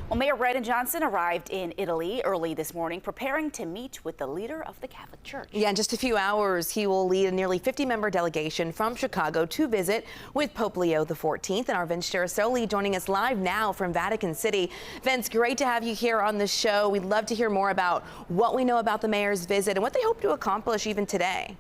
Well, Mayor Brandon Johnson arrived in Italy early this morning, preparing to meet with the leader of the Catholic Church. Yeah, in just a few hours, he will lead a nearly 50-member delegation from Chicago to visit with Pope Leo XIV. And our Vince Girasoli joining us live now from Vatican City. Vince, great to have you here on the show. We'd love to hear more about what we know about the mayor's visit and what they hope to accomplish even today.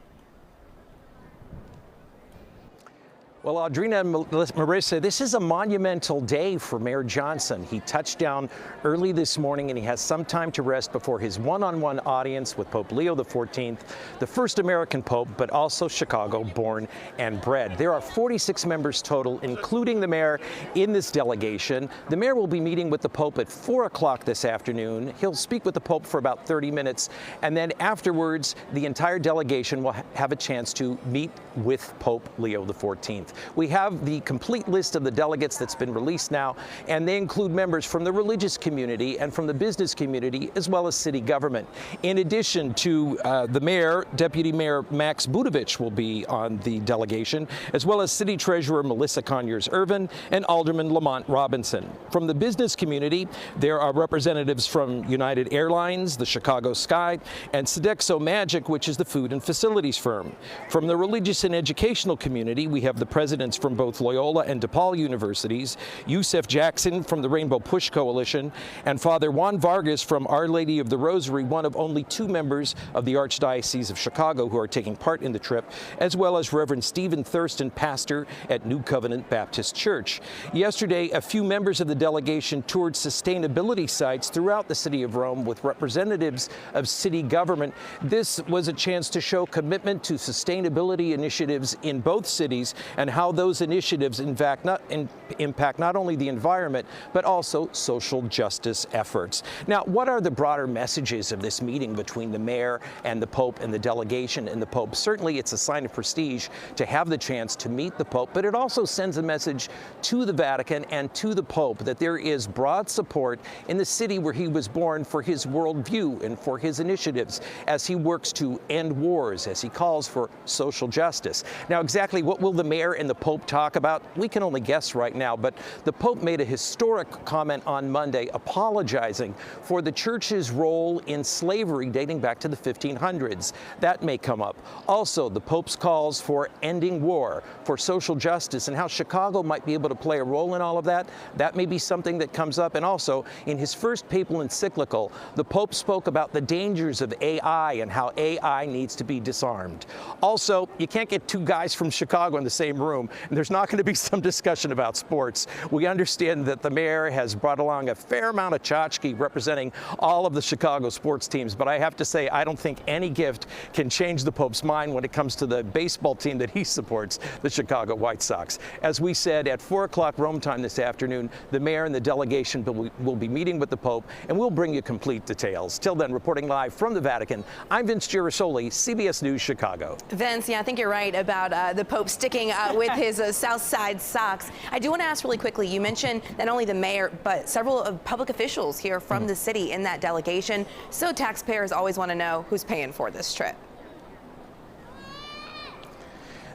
Well, Audrina and Marissa, this is a monumental day for Mayor Johnson. He touched down early this morning and he has some time to rest before his one-on-one audience with Pope Leo XIV, the first American Pope, but also Chicago born and bred. There are 46 members total, including the mayor, in this delegation. The mayor will be meeting with the Pope at 4 o'clock this afternoon. He'll speak with the Pope for about 30 minutes, and then afterwards, the entire delegation will have a chance to meet with Pope Leo XIV. We have the complete list of the delegates that's been released now, and they include members from the religious community and from the business community, as well as city government. In addition to the mayor, Deputy Mayor Max Budovich will be on the delegation, as well as City Treasurer Melissa Conyers-Irvin and Alderman Lamont Robinson. From the business community, there are representatives from United Airlines, the Chicago Sky, and Sodexo Magic, which is the food and facilities firm. From the religious and educational community, we have the presidents from both Loyola and DePaul universities, Yusef Jackson from the Rainbow Push Coalition, and Father Juan Vargas from Our Lady of the Rosary, one of only 2 members of the Archdiocese of Chicago who are taking part in the trip, as well as Reverend Stephen Thurston, pastor at New Covenant Baptist Church. Yesterday, a few members of the delegation toured sustainability sites throughout the city of Rome with representatives of city government. This was a chance to show commitment to sustainability initiatives in both cities and how those initiatives impact not only the environment, but also social justice efforts. Now, what are the broader messages of this meeting between the mayor and the Pope and the delegation and the Pope? Certainly, it's a sign of prestige to have the chance to meet the Pope, but it also sends a message to the Vatican and to the Pope that there is broad support in the city where he was born for his worldview and for his initiatives as he works to end wars, as he calls for social justice. Now, exactly what will the mayor and the Pope talk about? We can only guess right now, but the Pope made a historic comment on Monday apologizing for the church's role in slavery dating back to the 1500s. That may come up. Also, the Pope's calls for ending war, for social justice, and how Chicago might be able to play a role in all of that. That may be something that comes up. And also, in his first papal encyclical, the Pope spoke about the dangers of AI and how AI needs to be disarmed. Also, you can't get 2 guys from Chicago in the same room, and there's not going to be some discussion about sports. We understand that the mayor has brought along a fair amount of tchotchke representing all of the Chicago sports teams, but I have to say, I don't think any gift can change the Pope's mind when it comes to the baseball team that he supports, the Chicago White Sox. As we said, at 4 o'clock Rome time this afternoon, the mayor and the delegation will be meeting with the Pope, and we'll bring you complete details. Till then, reporting live from the Vatican, I'm Vince Girasoli, CBS News, Chicago. Vince, yeah, I think you're right about the Pope sticking with his South Side Sox. I do want to ask really quickly, you mentioned not only the mayor, but several of public officials here from the city in that delegation. So taxpayers always want to know who's paying for this trip.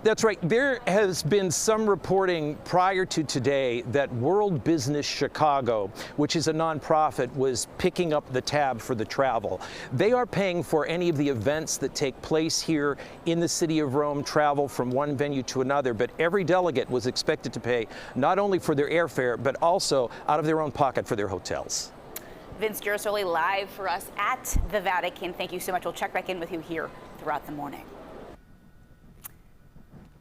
That's right. There has been some reporting prior to today that World Business Chicago, which is a nonprofit, was picking up the tab for the travel. They are paying for any of the events that take place here in the city of Rome, travel from one venue to another, but every delegate was expected to pay not only for their airfare, but also out of their own pocket for their hotels. Vince Girasoli live for us at the Vatican. Thank you so much. We'll check back in with you here throughout the morning.